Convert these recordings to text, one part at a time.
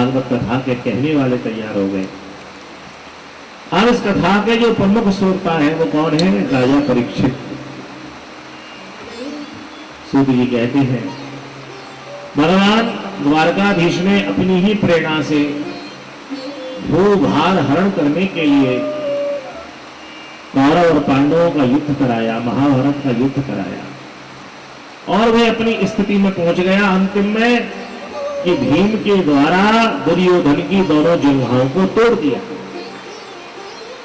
भागवत कथा के कहने वाले तैयार हो गए। अब इस कथा के जो प्रमुख श्रोता है वो कौन है? राजा परीक्षित। सूत जी कहते हैं भगवान द्वारकाधीश ने अपनी ही प्रेरणा से भूभार हरण करने के लिए कौरव और पांडवों का युद्ध कराया, महाभारत का युद्ध कराया, और वे अपनी स्थिति में पहुंच गया अंतिम में कि भीम के द्वारा दुर्योधन की दोनों जिह्वाओं को तोड़ दिया।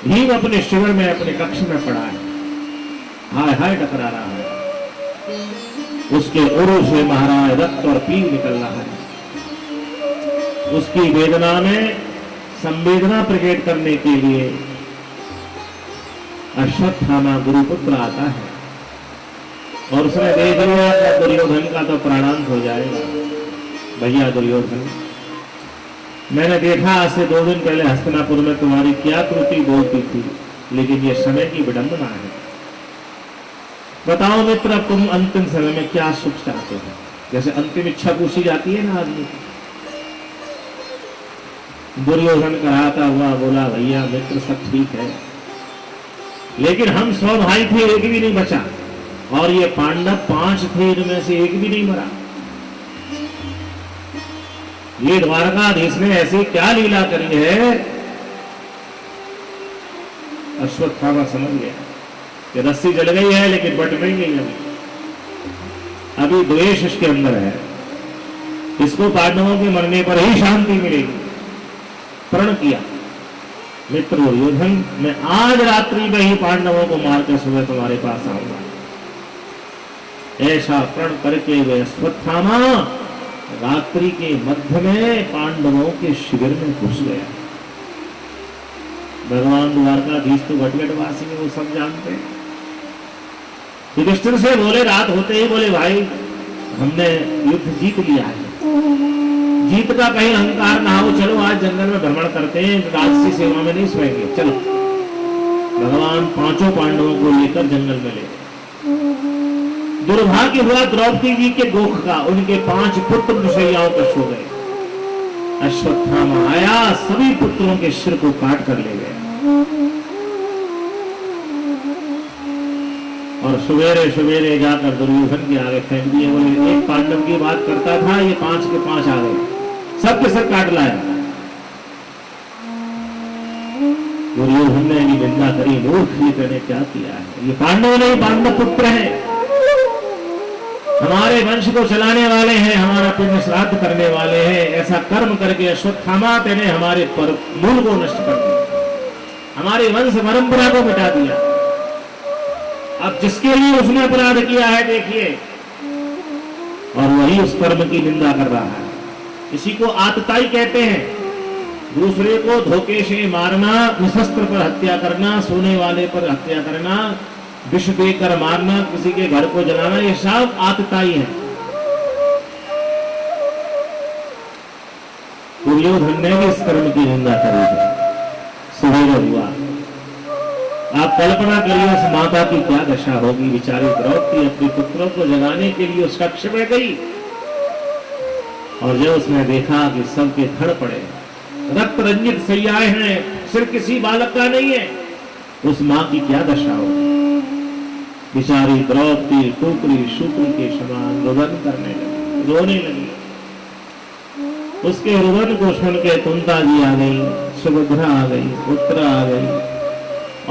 भीम अपने शिविर में अपने कक्ष में पड़ा है, हाय हाय टकरा रहा है, उसके उरु से महाराज रक्त और पीर निकल रहा है। उसकी वेदना में संवेदना प्रकट करने के लिए अश्वत्थामा गुरुपुत्र आता है और उसने देख लिया कि दुर्योधन का तो प्राणांत हो जाएगा। भैया दुर्योधन, मैंने देखा आज से 2 दिन पहले हस्तिनापुर में तुम्हारी क्या त्रुटि बोलती थी, लेकिन ये समय की विडंबना है। बताओ मित्र, अब तुम अंतिम समय में क्या सुख चाहते हो? जैसे अंतिम इच्छा पूछी जाती है ना आदमी। दुर्योधन कराता हुआ बोला, भैया मित्र सब ठीक है, लेकिन हम 100 भाई थे, एक भी नहीं बचा, और ये पांडव 5 थे, इनमें से एक भी नहीं मरा। ये द्वारकाधीश ने ऐसी क्या लीला करी है? अश्वत्थामा समझ गया कि रस्सी जल गई है लेकिन बट नहीं गई, अभी द्वेष इसके अंदर है, इसको पांडवों के मरने पर ही शांति मिलेगी। प्रण किया, मित्र दुर्योधन, मैं आज रात्रि में ही पांडवों को मारकर सुबह तुम्हारे पास आऊंगा। ऐसा प्रण करके वे अश्वत्थामा रात्रि के मध्य में पांडवों के शिविर में घुस गया। भगवान द्वारकाधीश तो घटघटवासी है, वो सब जानते हैं। युधिष्ठिर से बोले, रात होते ही बोले, भाई हमने युद्ध जीत लिया है, जीत का कहीं अहंकार ना हो, चलो आज जंगल में भ्रमण करते हैं, राजसी सेवा में नहीं सोएंगे, चलो। भगवान 5 पांडवों को लेकर जंगल में ले। दुर्भाग्य हुआ द्रौपदी जी के गोख का, उनके 5 पुत्र दुशैयाओं पर सो गए। अश्वत्थामा आया, सभी पुत्रों के सिर को काट कर ले गया, और सवेरे सवेरे जाकर दुर्योधन के आगे फेंक दिए। बोले, एक पांडव की बात करता था, ये 5 के 5 आ गए, सबके सर काट लाया। दुर्योधन ने भी निंदा करी, मूर्ख ये तूने क्या किया है? ये पांडव नहीं, पांडव पुत्र है, हमारे वंश को चलाने वाले हैं, हमारा पुण्य श्राद्ध करने वाले हैं। ऐसा कर्म करके अश्वत्थामा तेने हमारे पर मूल को नष्ट कर दिया, हमारे वंश परंपरा को मिटा दिया। अब जिसके लिए उसने अपराध किया है देखिए, और वही उस कर्म की निंदा कर रहा है। इसी को आतताई कहते हैं, दूसरे को धोखे से मारना, निशस्त्र पर हत्या करना, सोने वाले पर हत्या करना, विष देकर मारना, किसी के घर को जलाना, ये सब आतताई है। दुर्योधन ने भी इस कर्म की निंदा करी है। सवेरे हुआ, आप कल्पना करिए उस माता की क्या दशा होगी। बेचारी द्रौपदी अपने पुत्रों को जगाने के लिए उस कक्ष में गई, और जब उसने देखा कि सबके धड़ पड़े, रक्त रंजित सैयाए हैं, सिर किसी बालक का नहीं है, उस मां की क्या दशा होगी। बेचारी द्रौपदी टुकड़ी शुक्री के समान रुदन करने लगी, रोने लगी। उसके रुदन को सुन के कुंता जी आ गई, सुभद्रा आ गई, उत्तरा आ गई,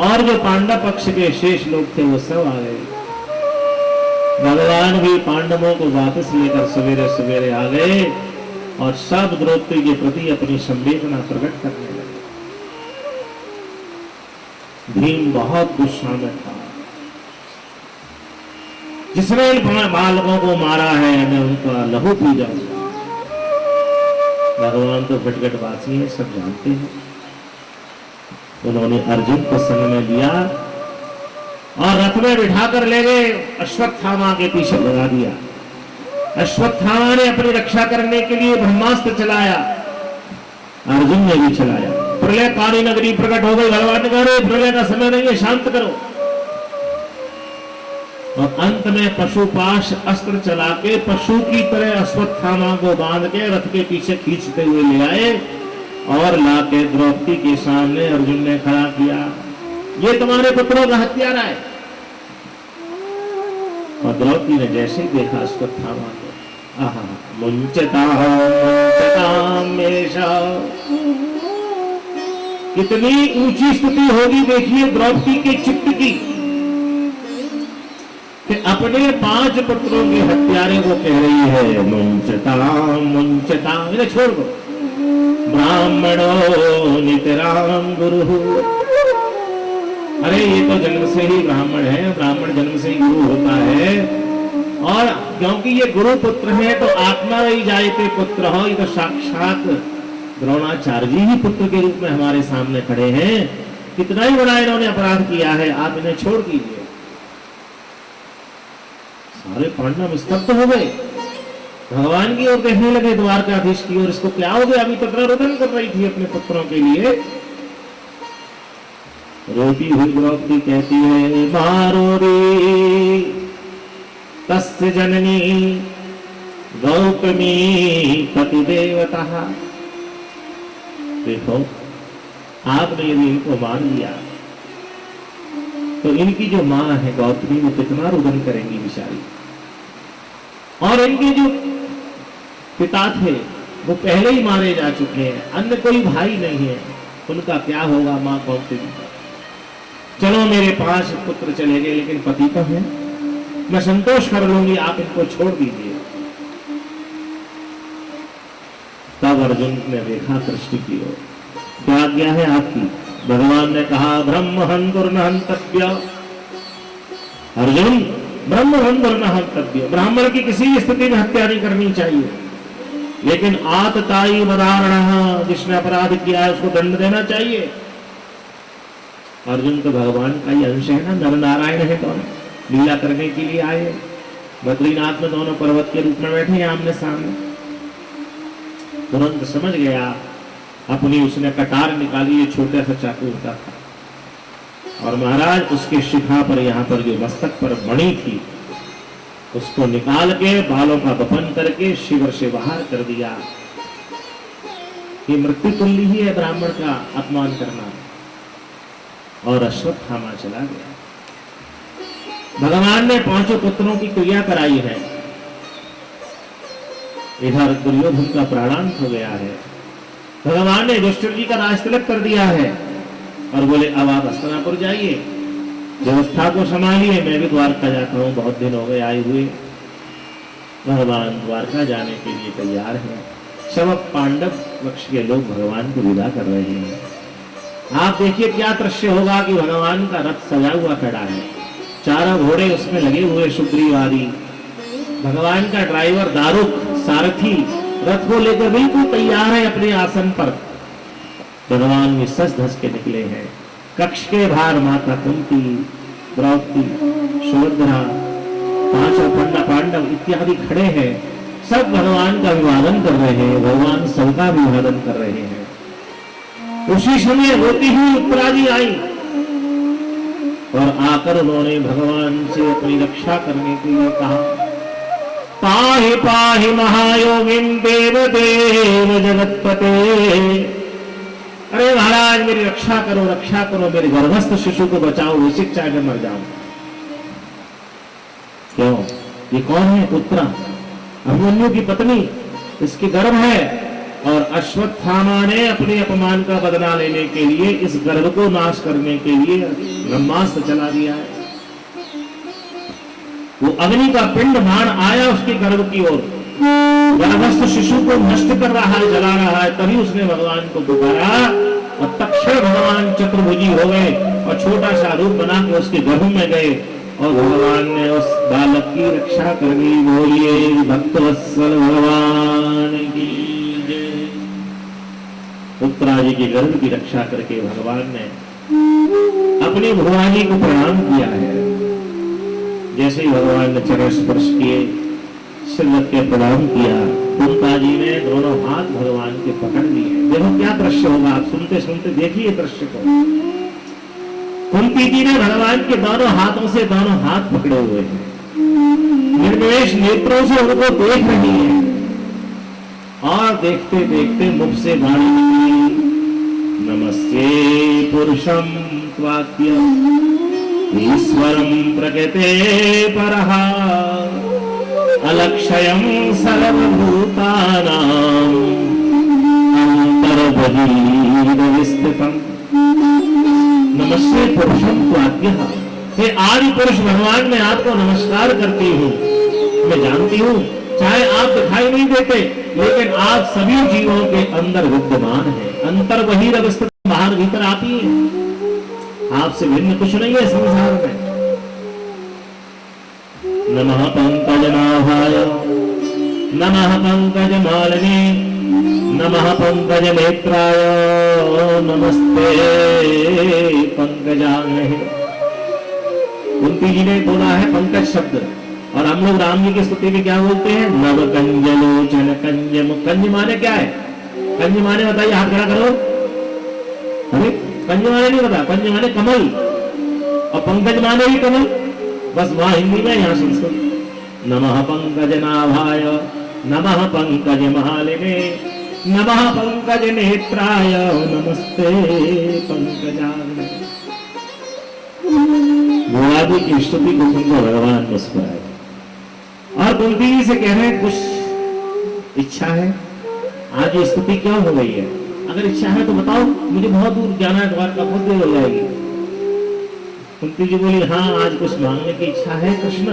और जो पांडव पक्ष के शेष लोग थे वो सब आ गए। भगवान भी पांडवों को वापस लेकर सवेरे सवेरे आ गए, और सब द्रौपदी के प्रति अपनी संवेदना प्रकट करने लगे। भीम बहुत गुस्सा में था, जिसने इन बालकों को मारा है मैं उनका लहू पी जाऊंगा। भगवान तो घटघटवासी है, सब जानते हैं। उन्होंने अर्जुन को संग में लिया और रथ में बिठाकर ले गए, अश्वत्थामा के पीछे लगा दिया। अश्वत्थामा ने अपनी रक्षा करने के लिए ब्रह्मास्त्र चलाया, अर्जुन ने भी चलाया। प्रलयकारी नगरी प्रकट हो गई। भगवान ने कहा, प्रलय का समय नहीं है, शांत करो। और अंत में पशुपाश अस्त्र चला के पशु की तरह अश्वत्थामा को बांध के रथ के पीछे खींचते हुए ले आए और लाके द्रौपदी के सामने अर्जुन ने खड़ा किया। ये तुम्हारे पुत्रों का हत्यारा है। और द्रौपदी ने जैसे ही देखा अश्वत्थामा को, आहा, कितनी ऊंची स्थिति होगी देखिए द्रौपदी के चित्त की कि अपने 5 पुत्रों के हत्यारे को कह रही है मुंचताम, इन्हें छोड़ दो। ब्राह्मणो नितराम गुरु, अरे ये तो जन्म से ही ब्राह्मण है, ब्राह्मण जन्म से ही गुरु होता है। और क्योंकि ये गुरु पुत्र है तो आत्मा ही जायते पुत्र हो, ये तो साक्षात द्रोणाचार्य जी ही पुत्र के रूप में हमारे सामने खड़े हैं। कितना ही बड़ा इन्होंने अपराध किया है, आप इन्हें छोड़ दीजिए। सारे पांडव स्तब्ध हो गए, भगवान की ओर देखने लगे, द्वारकाधीश की ओर। इसको क्या हो गया? अभी तक रुदन कर रही थी अपने पुत्रों के लिए। रोती हुई द्रौपदी कहती है, मारो रे तस्य जननी गौतमी पतिदेवता। देखो, आपने यदि इनको मार लिया तो इनकी जो मां है गौतमी, वो कितना रुदन करेंगी बेचारी। और इनके जो पिता थे वो पहले ही मारे जा चुके हैं, अन्य कोई भाई नहीं है, उनका क्या होगा मां गौतमी का। चलो मेरे 5 पुत्र चले गए लेकिन पति तो है, मैं संतोष कर लूंगी, आप इनको छोड़ दीजिए। तब अर्जुन ने देखा दृष्टि की ओर, क्या आज्ञा है आपकी? भगवान ने कहा, ब्रह्म हंतुर्न हंतव्य। अर्जुन, ब्रह्म हंतुर्न हंतव्य, ब्राह्मण की किसी भी स्थिति में हत्या नहीं करनी चाहिए, लेकिन आतताई वदारण, जिसने अपराध किया है उसको दंड देना चाहिए। अर्जुन तो भगवान का ही अंश है ना, नर नारायण है, दोनों लीला करने के लिए आए। बद्रीनाथ में दोनों पर्वत के रूप में बैठे आमने सामने। तुरंत समझ गया, अपनी उसने कटार निकाली, ये छोटा सा चाकू होता था, और महाराज उसके शिखा पर, यहाँ पर जो मस्तक पर मणि थी, उसको निकाल के बालों का दफन करके शिविर से बाहर कर दिया। ये मृत्यु तुल्य ही है ब्राह्मण का अपमान करना। और अश्वत्थामा चला गया। भगवान ने 5 पुत्रों की क्रिया कराई है। इधर दुर्योधन का प्राणांत हो गया है। भगवान ने युधिष्ठिर जी का राज तिलक कर दिया है और बोले, अब आप हस्तिनापुर जाइए, व्यवस्था को संभालिए, मैं भी द्वारका जाता हूँ, बहुत दिन हो गए आए हुए। भगवान द्वारका जाने के लिए तैयार है। सब पांडव पक्ष के लोग भगवान को विदा कर रहे हैं। आप देखिए क्या दृश्य होगा कि भगवान का रथ सजा हुआ खड़ा है, 4 घोड़े उसमें लगे हुए सुग्रीव आदि, भगवान का ड्राइवर दारुक सारथी रथ को लेकर बिल्कुल तैयार है अपने आसन पर। भगवान में सज धस के निकले हैं। कक्ष के बाहर माता कुंती, द्रौपदी, सुभद्रा, 5 पांडव इत्यादि खड़े हैं। सब भगवान का अभिवादन कर रहे हैं, भगवान सबका अभिवादन कर रहे हैं। उसी समय रोती हुई उत्तरा जी आई और आकर उन्होंने भगवान से अपनी रक्षा करने के लिए कहा, पाहि पाहि महायोगिन देव देव जगतपते। अरे महाराज मेरी रक्षा करो, रक्षा करो, मेरे गर्भस्थ शिशु को बचाओ, इसी चाहे मैं मर जाऊं। क्यों? ये कौन है? उत्तरा, अभिमन्यु की पत्नी, इसकी गर्भ है। और अश्वत्थामा ने अपने अपमान का बदला लेने के लिए, इस गर्भ को नाश करने के लिए ब्रह्मास्त्र चला दिया है। वो अग्नि का पिंड बाण आया उसके गर्भ की ओर, गर्भस्थ शिशु को नष्ट कर रहा है, जला रहा है। तभी उसने भगवान को पुकारा और तत्क्षण भगवान चतुर्भुजी हो गए और छोटा सा रूप बना के उसके गर्भ में गए और भगवान ने उस बालक की रक्षा कर दी। बोलिए भक्तवत्सल भगवान की जय। उत्तरा जी के गर्भ की रक्षा करके भगवान ने अपनी भगवानी को प्रणाम किया है। जैसे ही भगवान ने चरण स्पर्श किए, सिर रख के प्रणाम किया, कुंता जी ने दोनों हाथ भगवान के पकड़ लिए। देखो क्या दृश्य होगा, आप सुनते सुनते देखिए दृश्य को। कुंती जी ने भगवान के दोनों हाथों से दोनों हाथ पकड़े हुए हैं, निर्निमेष नेत्रों से उनको देख रही है और देखते देखते मुख से वाणी निकली, नमस्ते पुरुषम त्वाद्य ईश्वरम प्रकृते परः अलक्षयम सर्वभूतानां अंतर्बहिर्विस्तृतम्। नमस्ते पुरुषम त्वाद्यः, हे आदि पुरुष भगवान, मैं आपको नमस्कार करती हूँ। मैं जानती हूँ चाहे आप दिखाई नहीं देते, लेकिन आप सभी जीवों के अंदर विद्यमान हैं। अंतर बहिर्विस्तृत, बाहर भीतर आप ही हैं, आपसे भिन्न कुछ नहीं है संसार में। नमः पंकजनाभाय नमः पंकजमालिनी नमः पंकजनेत्राय नमस्ते पंकजांगने। कुंती जी ने बोला है पंकज शब्द, और हम लोग राम जी की स्तुति में क्या बोलते हैं? नव कंजलोचन कंजम। कंज माने क्या है? कंज माने बताइए, हाथ खड़ा करो। अरे कंज माने नहीं पता? कंज माने कमल, और पंकज माने भी कमल, बस वहां हिंदी में, यहाँ संस्कृत। नमः पंकज नाभाय नमः पंकज महालिने नमः पंकज नेत्राय नमस्ते पंकजांगने। भोलादी की स्तुति को सुनकर भगवान मुस्कुराए और कुंती जी से कह रहे हैं, कुछ इच्छा है? आज ये स्तुति क्यों हो गई है? अगर इच्छा है तो बताओ, मुझे बहुत दूर जाना है, द्वारका बहुत देर हो जाएगी। कुंती जी बोली, हाँ आज कुछ मांगने की इच्छा है कृष्ण,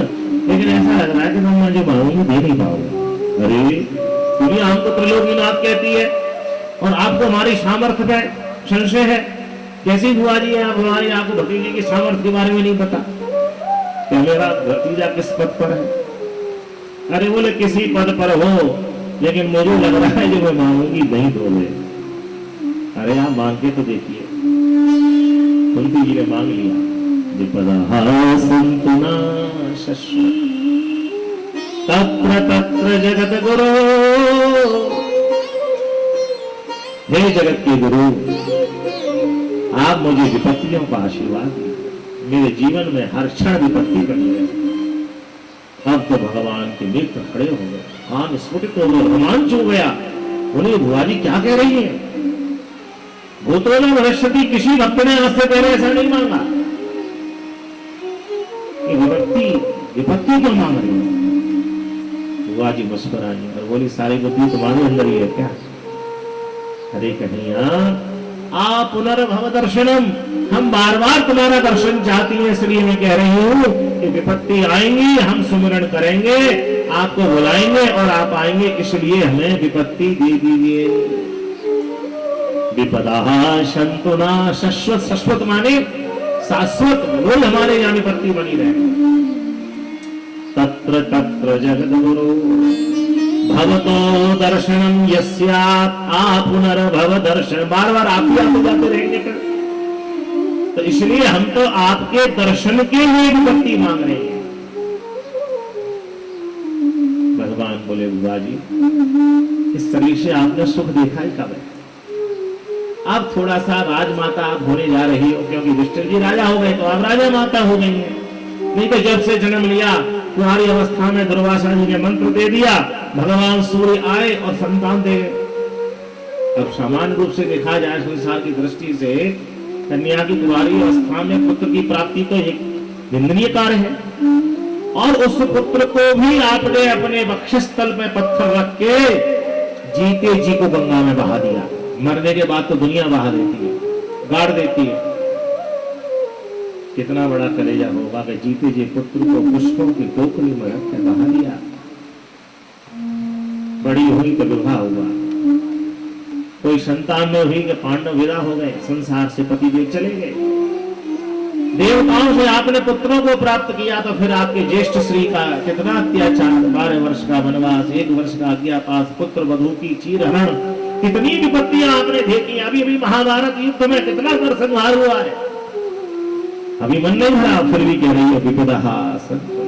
लेकिन ऐसा लग रहा है कि मैं मुझे मांगूंगी दे नहीं पाऊंगा। अरे तुम्हें हमको त्रिलोकीनाथ कहती है और आपको हमारी सामर्थ्य पे संशय है। कैसी बुआ जी है आप हमारी, आपको भतीजे की सामर्थ्य के बारे में नहीं पता? क्या मेरा भतीजा किस पद पर है? अरे बोले किसी पद पर हो, लेकिन मुझे लग रहा है जो मैं मांगूंगी नहीं दोगे। अरे आप मांग के तो देखिए। कुंती जी ने मांग लिया, विपदा संतुना शश्वत तत्र तत्र जगत गुरु। हे जगत के गुरु, आप मुझे विपत्तियों का आशीर्वाद दीजिए। मेरे जीवन में हर क्षण विपत्ति बनी है। अब तो भगवान के नेत्र खड़े हो गए, कान स्फुटित हो गए, रोमांच हो गया। उन्हें बुआ जी क्या कह रही है? भूतों में भविष्यति, किसी भक्त ने आज से पहले ऐसा नहीं मांगा कि विपत्ति क्यों मांग रही है? बुआ जी मुस्कुराई और बोली, सारी बुद्धि तुम्हारे अंदर ही है क्या? अरे कन्हैया, आप पुनर्भव दर्शनम, हम बार बार तुम्हारा दर्शन चाहती हैं, इसलिए मैं कह रही हूँ कि विपत्ति आएंगी, हम सुमिरन करेंगे, आपको बुलाएंगे और आप आएंगे, इसलिए हमें विपत्ति दे दीजिए। विपदा शंतुना शाश्वत, शाश्वत माने शाश्वत, रोज हमारे यहाँ विपत्ति बनी रहे। तत्र तत्र जगद्गुरु भवतो दर्शनम यस्यात् आ पुनर्भव दर्शन, बार बार आप ही आते जाते रहेंगे फिर, तो इसलिए हम तो आपके दर्शन के लिए विपत्ति मांग रहे हैं। भगवान बोले, बुआ जी इस शरीर से आपने सुख देखा ही कब है? आप थोड़ा सा राजमाता आप होने जा रही हो, क्योंकि युधिष्ठिर जी राजा हो गए तो आप राजा माता हो गई हैं। नहीं तो जब से जन्म लिया तुम्हारी अवस्था में दुर्वासा जी ने मंत्र दे दिया, भगवान सूर्य आए और संतान दे गए। अब सामान्य रूप से देखा जाए संसार की दृष्टि से, कन्या की तुम्हारी अवस्था में पुत्र की प्राप्ति तो एक निंदनीय कार्य है, और उस पुत्र को भी आपने अपने वक्षस्थल में पत्थर रख के जीते जी को गंगा में बहा दिया। मरने के बाद तो दुनिया बहा देती है, गाड़ देती है। कितना बड़ा कलेजा होगा कि जीते जी पुत्र को पुष्पों की टोकरी में रख के बहा दिया। बड़ी हुई तो विवाह हुआ, कोई संतान में हुई कि पांडव विदा हो गए, संसार से पतिदेव चले गए। देवताओं से आपने पुत्रों को प्राप्त किया, तो फिर आपके ज्येष्ठ श्री का कितना अत्याचार, 12 वर्ष का वनवास, 1 वर्ष का अज्ञातवास, पुत्र वधू की चीरहरण, कितनी विपत्तियां आपने देखी। अभी अभी महाभारत युद्ध में कितना नरसंहार हुआ है, अभी मन नहीं भरा, फिर भी कह रही है विपदा संतुना।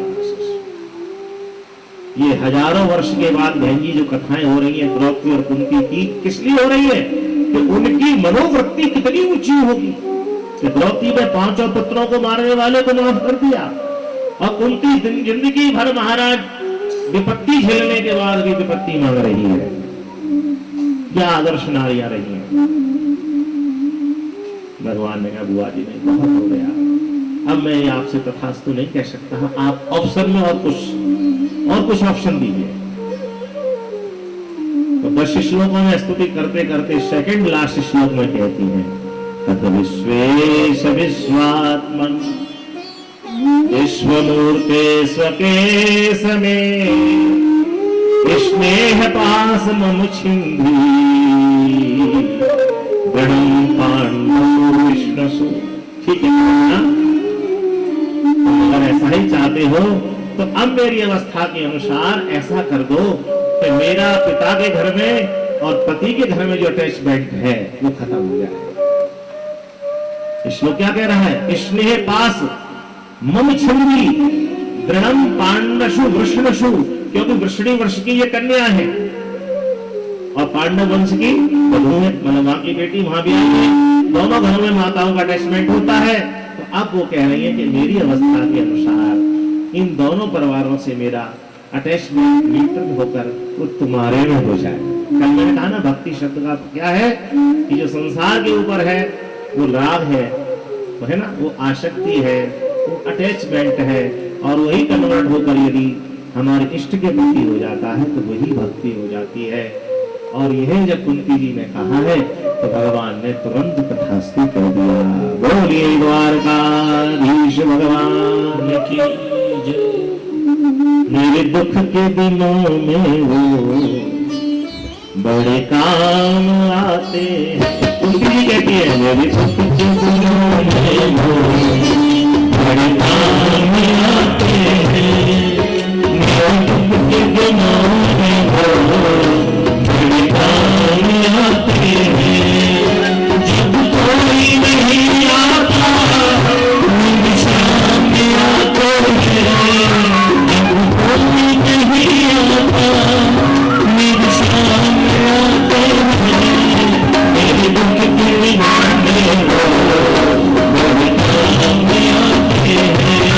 ये हजारों वर्ष के बाद बहन जी जो कथाएं हो रही हैं द्रौपदी और कुंती की, किस लिए हो रही है? कि उनकी मनोवृत्ति कितनी ऊंची होगी, कि द्रौपदी में 5 पुत्रों को मारने वाले को माफ कर दिया, और कुंती जिंदगी भर महाराज विपत्ति झेलने के बाद भी विपत्ति मांग रही है। क्या आदर्श नारियां रही हैं। भगवान ने कहा बुआ जी नहीं, बहुत हो गया, अब मैं आपसे तथास्तु नहीं कह सकता, आप ऑप्शन में और कुछ ऑप्शन दीजिए। तो 10 श्लोकों में स्तुति करते करते सेकंड लास्ट श्लोक में कहती हैं तथ विश्वेश विश्वात्मन विश्वमूर्ते स्वकेश में स्नेह पास मम छिंदी गणम पांडसु विष्णसु। ठीक है ना? अगर ऐसा ही चाहते हो तो अब मेरी अवस्था के अनुसार ऐसा कर दो कि मेरा पिता के घर में और पति के घर में जो अटैचमेंट है वो खत्म हो जाए। श्लोक क्या कह रहा है? स्नेह पास मम छिंदी दृढ़म पांडसु वृषणसु, क्योंकि वृषणी वर्ष की ये कन्या है और पांडव वंश की बधू है, मतलब मां की बेटी वहां भी आई है। दोनों घरों में माताओं का अटैचमेंट होता है। तो अब वो कह रही है कि मेरी अवस्था के अनुसार इन दोनों परिवारों से मेरा अटैचमेंट न्यूट्रल होकर वो तुम्हारे में हो जाए। कल मैंने कहा ना भक्ति शब्द का क्या है कि जो संसार के ऊपर है वो राग है, वो है ना, वो आसक्ति है, वो अटैचमेंट है, और वही कन्वर्ट होकर यदि हमारे इष्ट के प्रति हो जाता है तो वही भक्ति हो जाती है। और यह जब कुंती जी ने कहा है तो भगवान ने तुरंत तथास्तु कर दिया। बोलिए द्वारकाधीश भगवान की जय। मेरे दुख के दिनों में वो बड़े काम आते हैं। कुंती जी कहती है मेरे दुख के दिनों में वो बड़े काम आते हैं, मेरे दुख के दिनों में वो बड़े काम आते हैं। जब कोई नहीं आता मेरे सामने आते हैं, जब कोई नहीं आता मेरे सामने आते हैं, मेरे दुख के दिनों में वो बड़े काम आते हैं।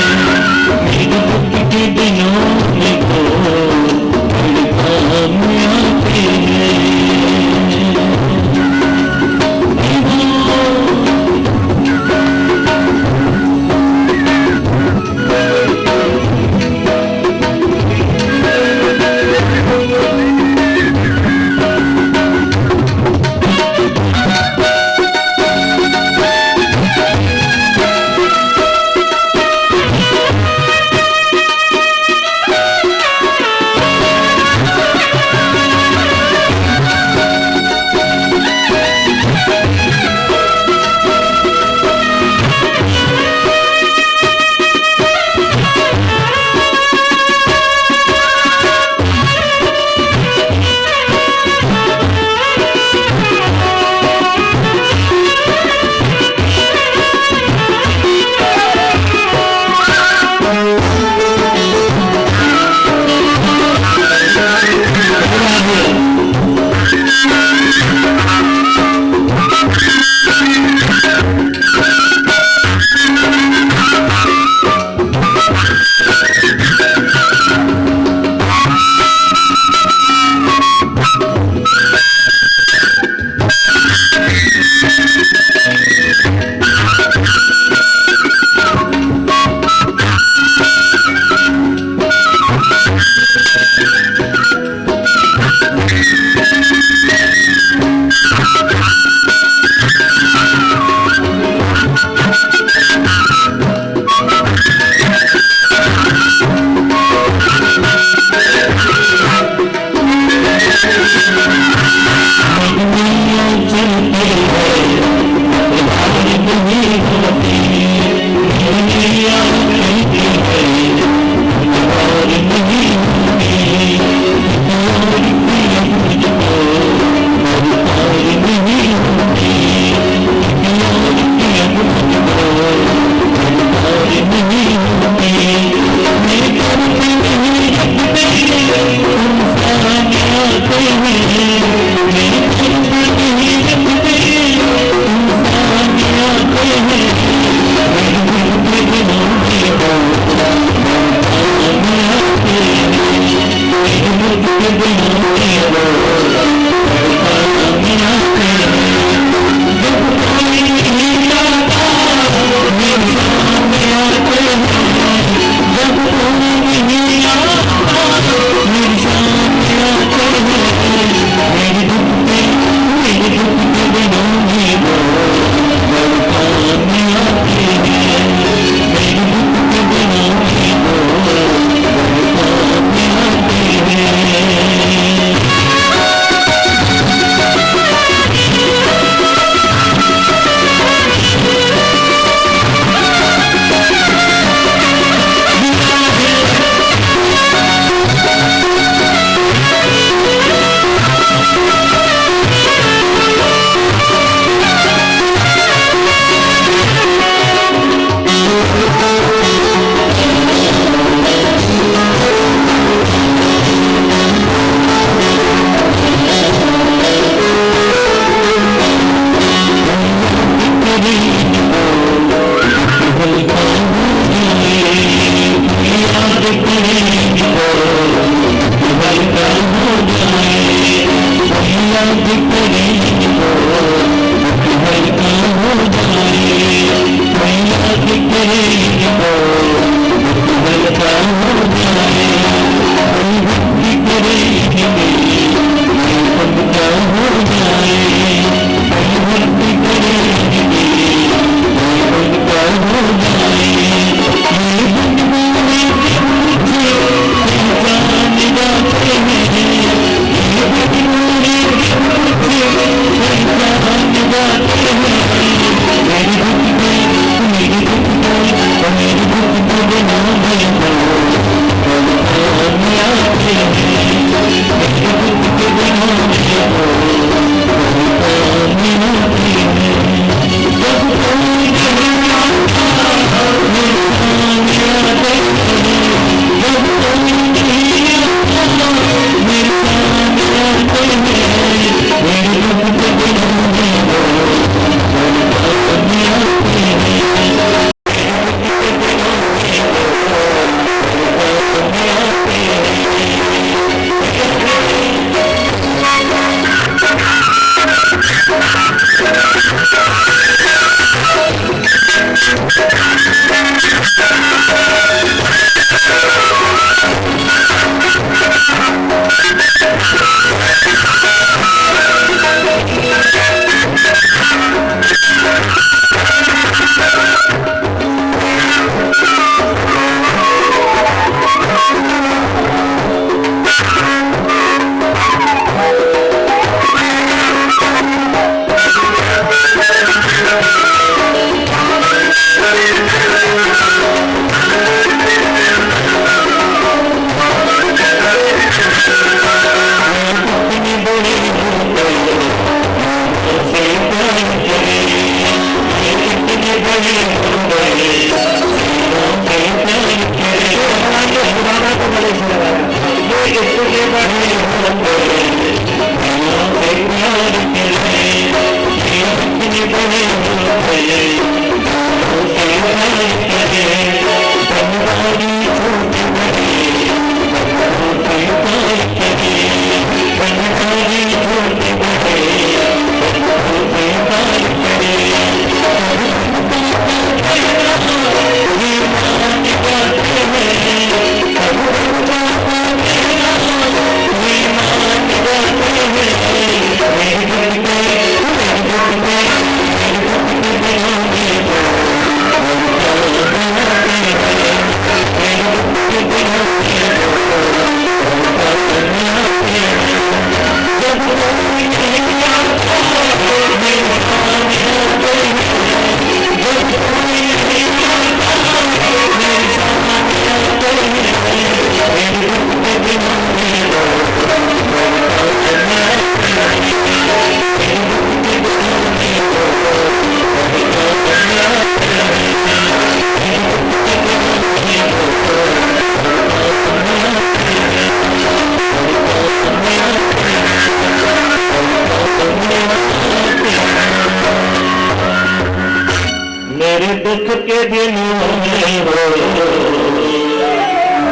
दुख के दिनों में हो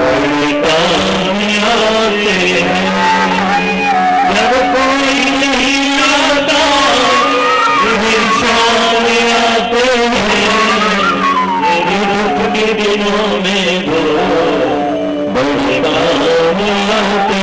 बड़े काम आते हैं। जब कोई नहीं आता इंसान आते हैं। मेरे दुख के दिनों में हो बड़े काम आते